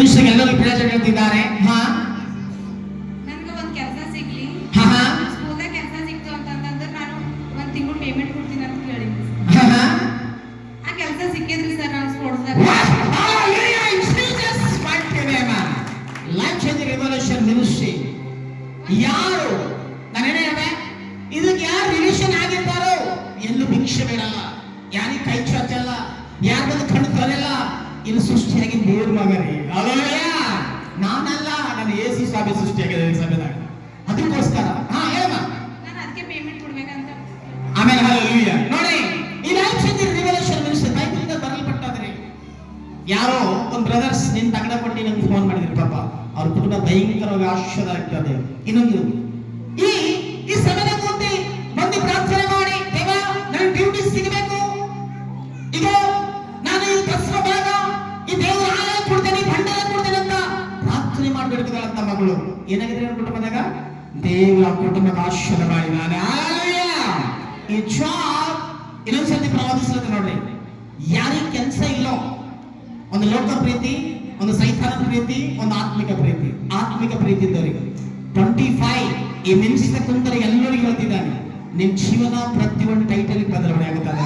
Minister ಎಲ್ಲರೂ ಪ್ರಯೋಜನ ಹೇಳ್ತಿದ್ದಾರೆ. ನನ್ಗೆ ಒಂದ್ ಕೆಲಸ ಸಿಗ್ಲಿ, ಸ್ಕೂಲ್ದಾಗ ಕೆಲಸ ಸಿಕ್ತು ಅಂತಂದ್ರೆ ನಾನು ಒಂದ್ ತಿಂಗಳು ಪೇಮೆಂಟ್ ಕೊಡ್ತೀನಿ ಅಂತ ಹೇಳಿದ್ವಿ. ಆ ಕೆಲಸ ಸಿಕ್ಕಿದ್ರಿ ಸರ್ ನಾವು ಸ್ಪೋರ್ಟ್ಸ್ದಾಗ. Life changing revolution ministry. ಯಾರು ನಾನೇನೇ ಹೇಳ್ದೆ, ಇದಕ್ಕೆ ಯಾರು ರಿಲೇಷನ್ ಆಗಿರ್ತಾರೋ ಎಲ್ಲೂ ಭಿಕ್ಷೆ ಬೇಡಲ್ಲ, ಯಾರಿಗೆ ಕೈ ಚಾಚಲ್ಲ, ಯಾರ ಬಂದು ಕಣ್ಣು ತರಲ್ಲ. ಇದು ಸೃಷ್ಟಿಯಾಗಿ ದೇವ್ರ ಮಗನೇ. ನಾನಲ್ಲ, ನನ್ನ ಯೇಸು ಸ್ವಾಮಿ ಸೃಷ್ಟಿಯಾಗಿದೆ ಈ ಸಭೆದಾಗ. ಅದಕ್ಕೋಸ್ಕರ ಹೇಳಮ್ಮ, ನಾನು ಅದಕ್ಕೆ ಪೇಮೆಂಟ್ ಕೊಡ್ಬೇಕಂತ. ಆಮೇಲೆ ಹಲ್ಲೆಲೂಯಾ. ನೋಡಿ, ಈ ಲೈಫ್ ಚೇಂಜಿಂಗ್ ರೆವಲ್ಯೂಷನ್ ಮಿನಿಸ್ಟ್ರಿ ಬೈಬಲ್ನಿಂದ ಬರಲ್ಪಟ್ಟದ್ರಿ. ಯಾರೋ ಒಂದು ಬ್ರದರ್ಸ್ ನಿನ್ ತಗಡ ಪಟ್ಟಿ ನಂಗೆ ಫೋನ್ ಮಾಡಿದ್ರು. ಪಾಪ ಅವ್ರ ಕುಟುಂಬ ಭಯಂಕರವಾಗಿ ಆಶೀರ್ವಾದ ಆಗ್ತದೆ. ಇನ್ನೊಂದು, ಈ ಸಮಯದ ಕೂತಿ ಬಂದು ಪ್ರಾರ್ಥನೆ ಮಾಡಿ, ದೇವ ನನ್ನ ಡ್ಯೂಟಿ ಸಿಗಬೇಕು, ಈಗ ನಾನು ಈ ಕಸರ ಭಾಗ ಈ ದೇವರ ಆಲಯ ಕೊಡ್ತೇನೆ, ಭಂಡಾರ ಕೊಡ್ತೇನೆ ಅಂತ ಪ್ರಾರ್ಥನೆ ಮಾಡ್ಬಿಡ್ತಿದ್ದಾಳಂತ ಮಗಳು. ಏನಾಗಿದೆ ಕುಟುಂಬದಾಗ? ದೇವರ ಕುಟುಂಬಕ್ಕೆ ಆಶೀರ್ವಾದ ಮಾಡಿದ್ದಾನೆ. ಈ ಜಾಬ್ ಇನ್ನೊಂದ್ಸತಿ ಪ್ರವಾದಿಸ್ಲತ್ತ ನೋಡ್ರಿ. ಯಾರಿಗೆ ಕೆಲಸ ಇಲ್ಲೋ, ಒಂದು ಲೋಕ ಪ್ರೀತಿ, ಒಂದು ಸೈತಾನದ ಪ್ರೀತಿ, ಒಂದು ಆತ್ಮಿಕ ಪ್ರೀತಿ. ಆತ್ಮಿಕ ಪ್ರೀತಿ ಇದ್ದವರಿಗೆ 25 ಈ ಮಿನಿಸ್ಟರ್ ಕುಂತರೆ ಎಲ್ಲರಿಗೂ ಹೇಳ್ತಿದ್ದಾನೆ, ನಿಮ್ ಜೀವನ ಪ್ರತಿಯೊಂದು ಟೈಟಲ್ ಬದಲಾವಣೆ ಆಗುತ್ತದೆ.